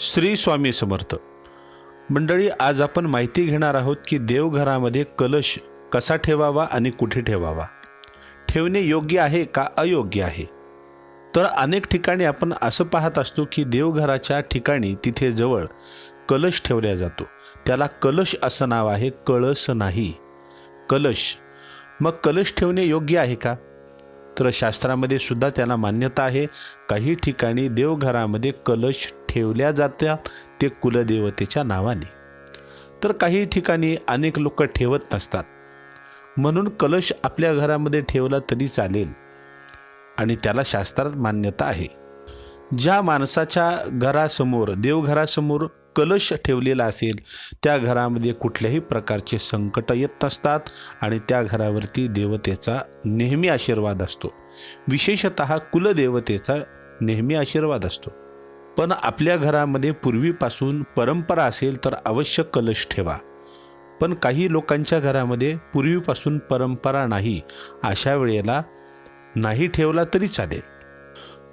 श्री स्वामी समर्थ मंडळी, आज आपण माहिती घेणार आहोत की देवघरामध्ये कलश कसा ठेवावा आणि कुठे ठेवावा, ठेवणे योग्य आहे का अयोग्य आहे। तर अनेक ठिकाणी आपण असं पाहत असतो की देवघराच्या ठिकाणी तिथे जवळ कलश ठेवला जातो, त्याला कलश असं नाव आहे, कळस नाही, कलश। मग कलश ठेवणे योग्य आहे का? तर शास्त्रामध्ये सुद्धा त्याला मान्यता आहे। काही ठिकाणी देवघरामध्ये कलश ठेवल्या जातात ते कुलदेवतेच्या नावाने, तर काही ठिकाणी अनेक लोक ठेवत नसतात, म्हणून कलश आपल्या घरामध्ये ठेवला तरी चालेल आणि त्याला शास्त्रात मान्यता आहे। ज्या माणसाच्या घरासमोर देवघरासमोर कलश ठेवलेला असेल त्या घरामध्ये कुठल्याही प्रकारचे संकट येत नसतात आणि त्या घरावरती देवतेचा नेहमी आशीर्वाद असतो, विशेषतः कुलदेवतेचा नेहमी आशीर्वाद असतो। पण आपल्या घरामध्ये पूर्वीपासून परंपरा असेल तर अवश्य कलश ठेवा, पण काही लोकांच्या घरामध्ये पूर्वीपासून परंपरा नाही, अशा वेळेला नाही ठेवला तरी चालेल।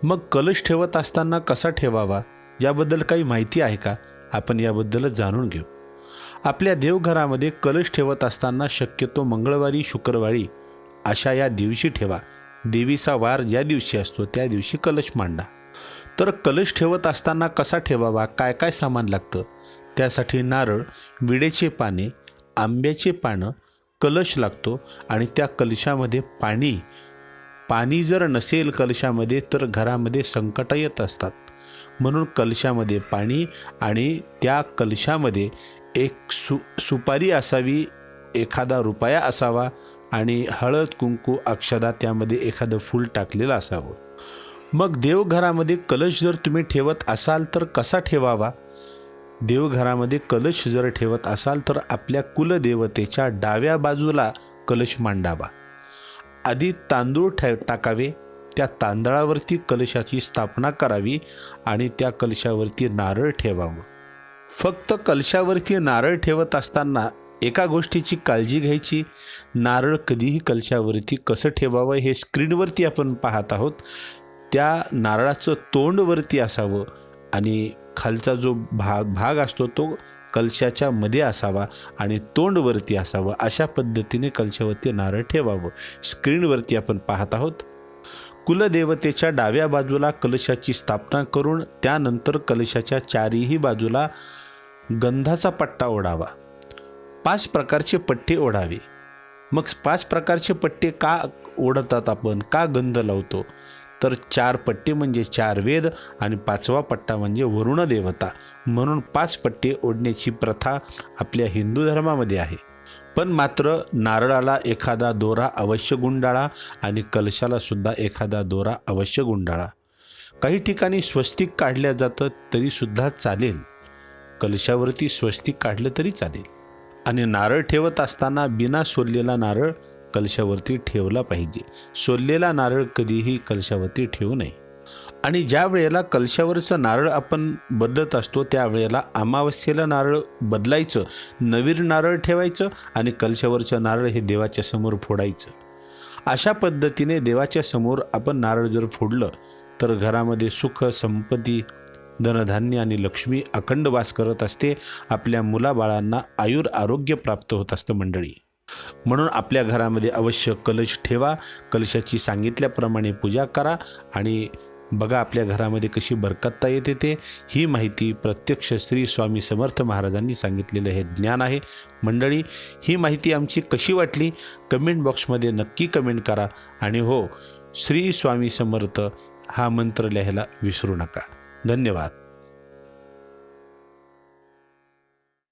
मग कलश ठेवत असताना कसा ठेवावा याबद्दल काही माहिती आहे का? आपण याबद्दल जाणून घेऊ। आपल्या देवघरामध्ये कलश ठेवत असताना शक्यतो मंगळवारी शुक्रवारी अशा या दिवशी ठेवा। देवीचा वार ज्या दिवशी असतो त्या दिवशी कलश मांडा। तर कलश ठेवत असताना कसा ठेवावा, काय काय सामान लागतं? त्यासाठी नारळ, विड्याचे पाने, आंब्याचे पानं, कलश लागतो आणि त्या कलशामध्ये पाणी जर नसेल कलशामध्ये तर घरामध्ये संकट येत असतात, म्हणून कलशामध्ये पाणी आणि त्या कलशामध्ये एक सुपारी असावी, एखादा रुपया असावा आणि हळद कुंकू अक्षदा त्यामध्ये एखादं फूल टाकलेलं असावं। मग देवघरामध्ये कलश जर तुम्ही ठेवत असाल तर कसा ठेवावा? देवघरामध्ये कलश जर ठेवत असाल तर आपल्या कुलदेवतेच्या डाव्या बाजूला कलश मांडावा। आधी तांदूळ टाकावे, त्या तांदळावरती कलशाची स्थापना करावी आणि त्या कलशावरती नारळ ठेवावं। फक्त कलशावरती नारळ ठेवत असताना एका गोष्टीची काळजी घ्यायची, नारळ कधीही कलशावरती कसं ठेवावं हे स्क्रीनवरती आपण पाहत आहोत, त्या नारळाचं तोंड वरती असावं आणि खालचा जो भाग असतो तो कलशाच्या मध्ये असावा आणि तोंड वरती असावं, अशा पद्धतीने कलशावरती नारळ ठेवावं। स्क्रीनवरती आपण पाहत आहोत। कुलदेवतेच्या डाव्या बाजूला कलशाची स्थापना करून त्यानंतर कलशाच्या चारही बाजूला गंधाचा पट्टा ओढावा। 5 प्रकारचे पट्टे ओढावे। मग 5 प्रकारचे पट्टे का ओढतात आपण, का गंध लावतो? तर 4 पट्टे म्हणजे 4 वेद आणि 5वा पट्टा म्हणजे वरुण देवता, म्हणून 5 पट्टे ओढण्याची प्रथा आपल्या हिंदू धर्मामध्ये आहे। पण मात्र नारळाला एखादा दोरा अवश्य गुंडाळा आणि कलशाला सुद्धा एखादा दोरा अवश्य गुंडाळा। काही ठिकाणी स्वस्तिक काढल्या जातं तरी सुद्धा चालेल, कलशावरती स्वस्तिक काढलं तरी चालेल। आणि नारळ ठेवत असताना बिना सोललेला नारळ कलशावरती ठेवला पाहिजे, सोललेला नारळ कधीही कलशावरती ठेवू नये। आणि ज्या वेळेला कलशावरचं नारळ आपण बदलत असतो त्यावेळेला अमावस्येला नारळ बदलायचं, नवीन नारळ ठेवायचं आणि कलशावरचं नारळ हे देवाच्या समोर फोडायचं। अशा पद्धतीने देवाच्या समोर आपण नारळ जर फोडलं तर घरामध्ये सुख, संपत्ती, धनधान्य आणि लक्ष्मी अखंड वास करत असते, आपल्या मुलाबाळांना आयुर आरोग्य प्राप्त होत असतं मंडळी। म्हणून आपल्या घरामध्ये अवश्य कलश ठेवा, कलशाची सांगितल्याप्रमाणे पूजा करा आणि बघा आपल्या घरामध्ये कशी बरकतता येते ते। ही माहिती प्रत्यक्ष श्री स्वामी समर्थ महाराजांनी सांगितलेलं हे ज्ञान आहे मंडळी। ही माहिती आमची कशी वाटली कमेंट बॉक्समध्ये नक्की कमेंट करा आणि हो, श्री स्वामी समर्थ हा मंत्र लिहायला विसरू नका। धन्यवाद।